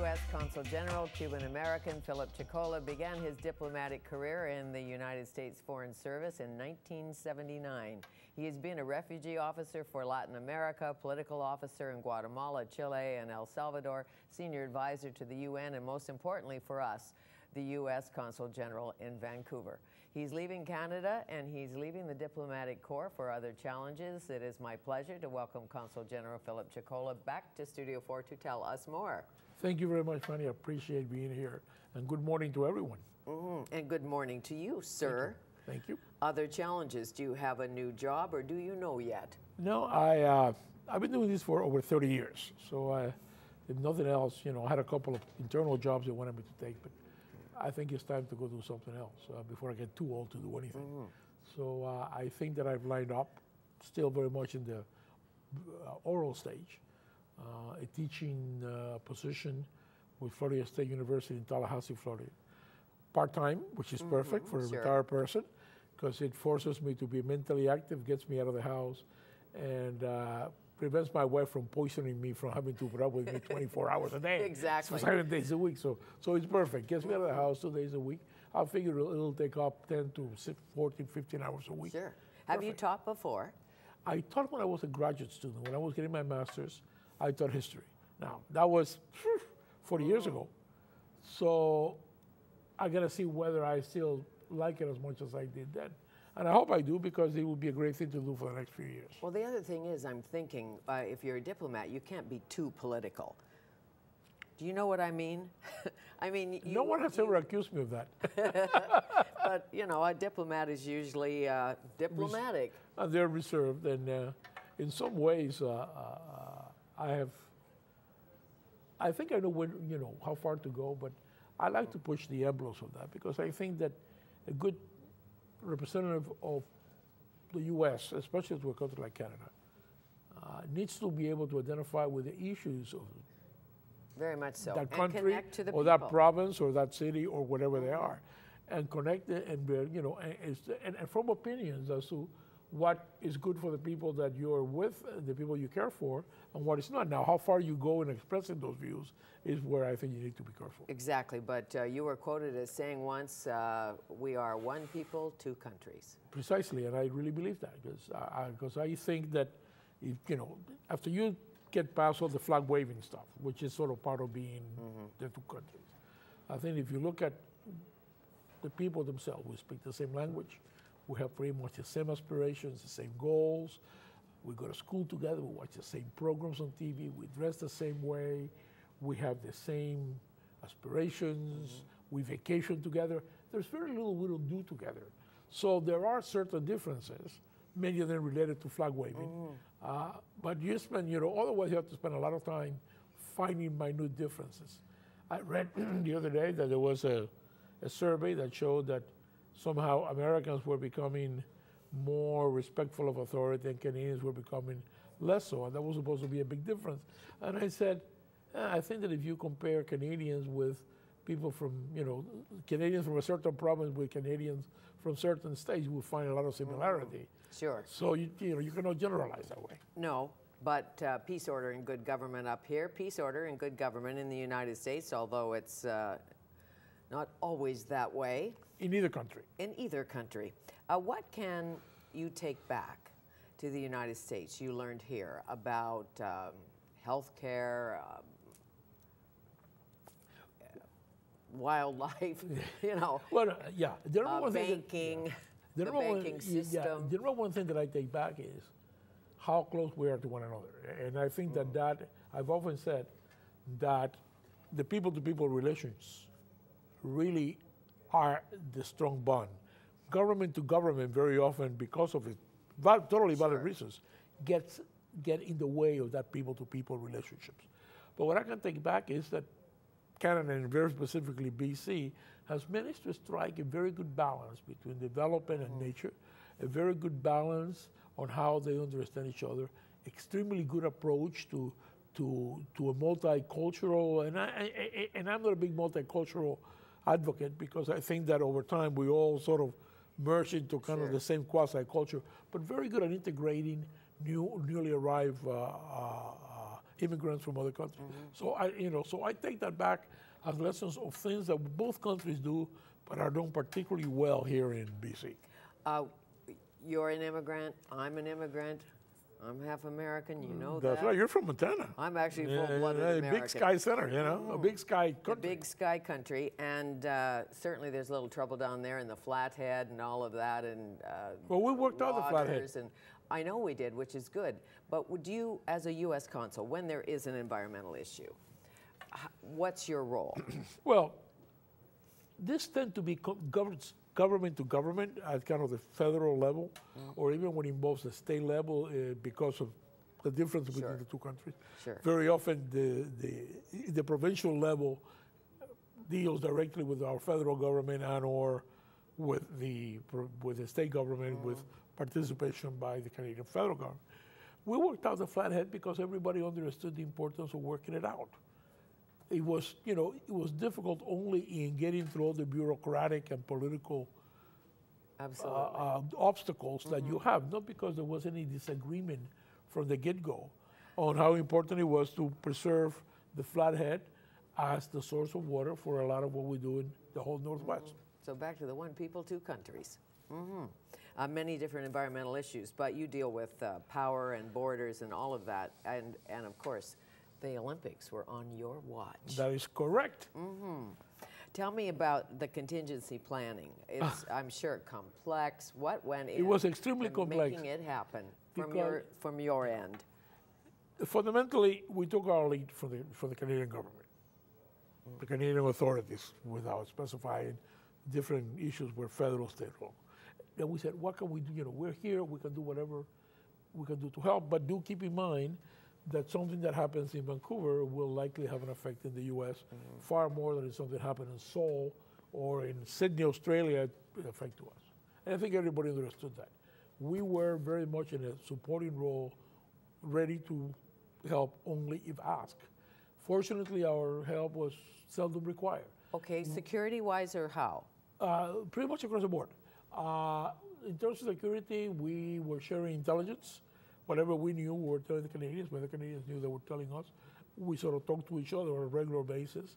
U.S. Consul General, Cuban-American Phillip Chicola began his diplomatic career in the United States Foreign Service in 1979. He has been a refugee officer for Latin America, political officer in Guatemala, Chile, and El Salvador, senior advisor to the UN, and most importantly for us, the U.S. Consul General in Vancouver. He's leaving Canada and he's leaving the diplomatic corps for other challenges. It is my pleasure to welcome Consul General Phillip Chicola back to Studio 4 to tell us more. Thank you very much, Fanny. I appreciate being here. And good morning to everyone. And good morning to you, sir. Thank you. Other challenges. Do you have a new job or do you know yet? No, I've been doing this for over 30 years. So if nothing else, I had a couple of internal jobs they wanted me to take, but I think it's time to go do something else before I get too old to do anything. So I think that I've lined up, still very much in the oral stage, a teaching position with Florida State University in Tallahassee, Florida. Part-time, which is perfect for a retired person, because it forces me to be mentally active, gets me out of the house, and prevents my wife from poisoning me from having to put up with me 24 hours a day. Exactly. 7 days a week. So it's perfect. Gets me out of the house 2 days a week. I figure it'll take up 10 to 14, 15 hours a week. Sure. Have you taught before? I taught when I was a graduate student. When I was getting my master's, I taught history. Now, that was 40 years ago. So I got to see whether I still like it as much as I did then. And I hope I do, because it would be a great thing to do for the next few years. Well, the other thing is, I'm thinking, if you're a diplomat, you can't be too political. Do you know what I mean? I mean, no one has ever accused me of that. But, a diplomat is usually diplomatic. They're reserved, and in some ways, I think I know when, how far to go, but I like to push the envelopes of that, because I think that a good representative of the U.S., especially to a country like Canada, needs to be able to identify with the issues of very much so, that and country connect to the or people. that province or that city or whatever they are, and connect it and and from opinions as to what is good for the people that you're with, the people you care for, and what is not. Now, how far you go in expressing those views is where I think you need to be careful. Exactly, but you were quoted as saying once, we are one people, two countries. Precisely, and I really believe that, because I think that, if, after you get past all the flag waving stuff, which is sort of part of being the two countries, I think if you look at the people themselves, we speak the same language, we have pretty much the same aspirations, the same goals. We go to school together, we watch the same programs on TV, we dress the same way, we have the same aspirations, we vacation together. There's very little we don't do together. So there are certain differences, many of them related to flag waving. But you spend, otherwise you have to spend a lot of time finding minute differences. I read the other day that there was a survey that showed that somehow Americans were becoming more respectful of authority and Canadians were becoming less so, and that was supposed to be a big difference. And I said, I think that if you compare Canadians with people from, Canadians from a certain province with Canadians from certain states, you will find a lot of similarity. Sure. So, you cannot generalize that way. No, but peace, order, and good government up here, peace, order, and good government in the United States, although it's not always that way. In either country. In either country. What can you take back to the United States you learned here about health care, wildlife, Well, yeah. banking, the banking system? Yeah, the number one thing that I take back is how close we are to one another. And I think that I've often said that the people-to-people relations really are the strong bond. Government to government very often, because of it, totally valid reasons, get in the way of that people-to-people relationships. But what I can take back is that Canada, and very specifically BC, has managed to strike a very good balance between development and nature, a very good balance on how they understand each other, extremely good approach to a multicultural, and I'm not a big multicultural advocate, because I think that over time we all sort of merge into kind of the same quasi-culture, but very good at integrating newly arrived immigrants from other countries. So I take that back as lessons of things that both countries do, but are done particularly well here in BC. You're an immigrant. I'm an immigrant. I'm half American. You know That's that. right. You're from Montana. I'm actually full-blooded American. Big sky center, a big sky country. A big sky country, and certainly there's a little trouble down there in the Flathead and all of that, and well, we worked out the Flathead. And I know we did, which is good. But would you, as a U.S. consul, when there is an environmental issue, what's your role? Well, this tend to be government to government at kind of the federal level, or even when it involves the state level because of the difference between the two countries. Very often the provincial level deals directly with our federal government and or with the state government with participation by the Canadian federal government. We worked out the Flathead because everybody understood the importance of working it out. It was, it was difficult only in getting through all the bureaucratic and political obstacles that you have, not because there was any disagreement from the get-go on how important it was to preserve the Flathead as the source of water for a lot of what we do in the whole Northwest. So back to the one people, two countries. Many different environmental issues, but you deal with power and borders and all of that, and of course, the Olympics were on your watch. That is correct. Tell me about the contingency planning. It's, I'm sure, complex. What went in? It was extremely complex. Making it happen from your end. Fundamentally, we took our lead from the Canadian government, the Canadian authorities, without specifying different issues were federal, state, local. And we said, what can we do? We're here. We can do whatever we can do to help, but do keep in mind that something that happens in Vancouver will likely have an effect in the U.S. Far more than something happened in Seoul or in Sydney, Australia, it affect to us. And I think everybody understood that. We were very much in a supporting role, ready to help only if asked. Fortunately, our help was seldom required. Okay, security-wise or how? Pretty much across the board. In terms of security, we were sharing intelligence. Whatever we knew, we were telling the Canadians. When the Canadians knew, they were telling us. We sort of talked to each other on a regular basis.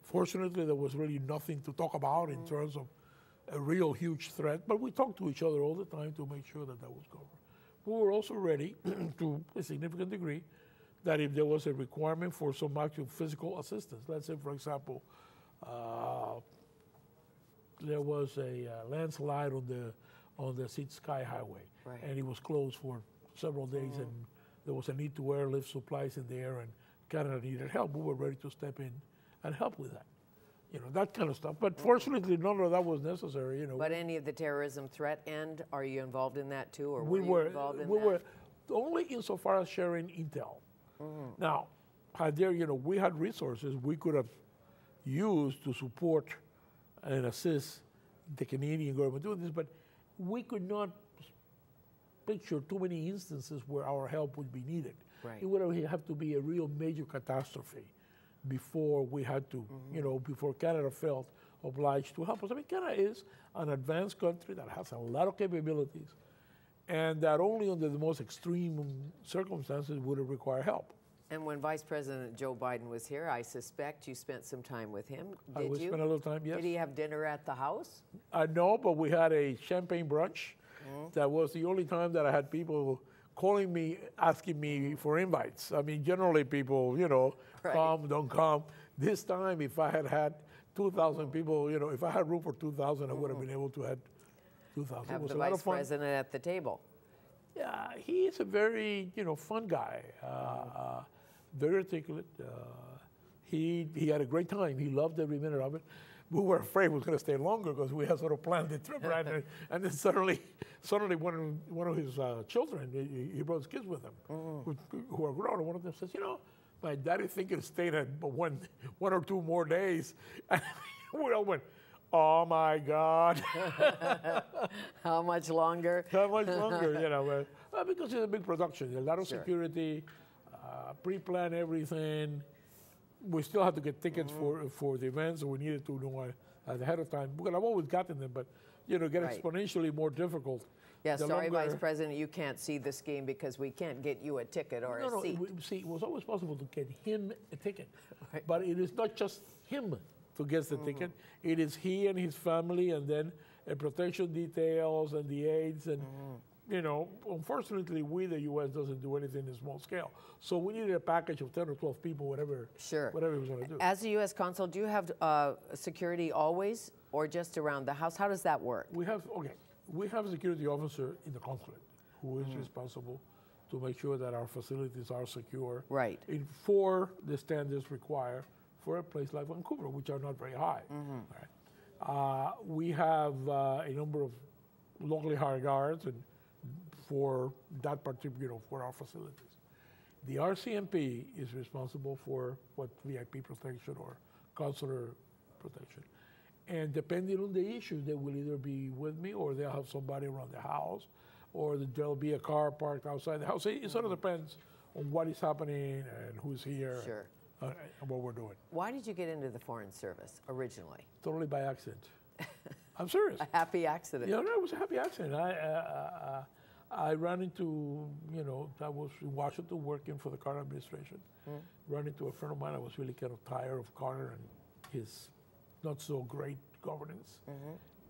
Fortunately, there was really nothing to talk about in terms of a real huge threat, but we talked to each other all the time to make sure that that was covered. We were also ready, to a significant degree, that if there was a requirement for some actual physical assistance, let's say, for example, there was a landslide on the Seat Sky Highway, and it was closed for several days, and there was a need to airlift supplies in the air, and Canada needed help. We were ready to step in and help with that. That kind of stuff. But fortunately, none of that was necessary. But any of the terrorism threat end, are you involved in that too, or were you involved in that? We were only insofar as sharing intel. Now, we had resources we could have used to support and assist the Canadian government doing this, but we could not picture too many instances where our help would be needed. It would have to be a real major catastrophe before we had to, before Canada felt obliged to help us. I mean, Canada is an advanced country that has a lot of capabilities, and that only under the most extreme circumstances would it require help. And when Vice President Joe Biden was here, I suspect you spent some time with him. Did you? Spent a little time, yes. Did he have dinner at the house? No, but we had a champagne brunch. That was the only time that I had people calling me, asking me for invites. I mean, generally people, come, don't come. This time, if I had 2,000 people, if I had room for 2,000, I would have been able to have 2,000. Have the Vice President at the table. Yeah, he is a very, fun guy, very articulate. He had a great time. He loved every minute of it. We were afraid it was going to stay longer because we had sort of planned the trip, right? And then suddenly one of his children, he brought his kids with him, who are grown. And one of them says, my daddy thinking of staying at one or two more days. And we all went, oh my God. How much longer? How much longer, because it's a big production, a lot of security, pre-plan everything. We still had to get tickets for the events, so we needed to know ahead of time. Because I've always gotten them, but get exponentially more difficult Yeah, the sorry, longer, Vice President, you can't see the scheme because we can't get you a ticket or a seat. See, it was always possible to get him a ticket. Right. But it is not just him who gets the ticket. It is he and his family, and then protection details and the aides. And, you know, unfortunately, the U.S. doesn't do anything in small scale. So we needed a package of 10 or 12 people, whatever, whatever he was going to do. As the U.S. consul, do you have security always or just around the house? How does that work? We have a security officer in the consulate who is responsible to make sure that our facilities are secure. Right. For the standards required for a place like Vancouver, which are not very high. Right? We have a number of locally hired guards and for that particular, for our facilities. The RCMP is responsible for what VIP protection or consular protection. And depending on the issue, they will either be with me or they'll have somebody around the house or there'll be a car parked outside the house. It sort of depends on what is happening and who's here and what we're doing. Why did you get into the Foreign Service originally? Totally by accident. I'm serious. A happy accident. Yeah, no, it was a happy accident. I ran into, you know, I was in Washington working for the Carter administration. Ran into a friend of mine. I was really kind of tired of Carter and his not so great governance.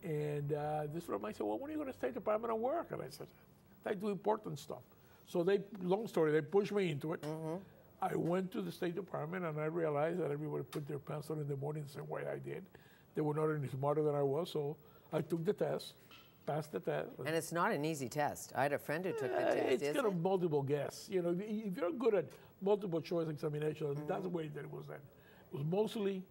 And this friend of mine said, well, when are you going to State Department and work? And I said, I do important stuff. So long story, they pushed me into it. I went to the State Department and I realized that everybody put their pants on in the morning the same way I did. They were not any smarter than I was, so I took the test, passed the test. And it's not an easy test. I had a friend who took the test. It's kind of multiple guess. You know, if you're good at multiple choice examination, that's the way that it was then. It was mostly,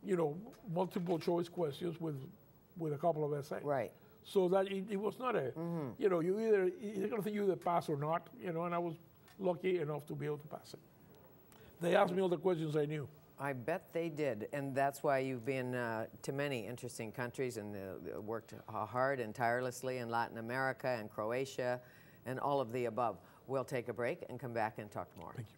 you know, multiple choice questions with a couple of essays. Right. So that it was not a, you know, you're going to think you either pass or not, you know, and I was lucky enough to be able to pass it. They asked me all the questions I knew. I bet they did, and that's why you've been to many interesting countries and worked hard and tirelessly in Latin America and Croatia and all of the above. We'll take a break and come back and talk more. Thank you.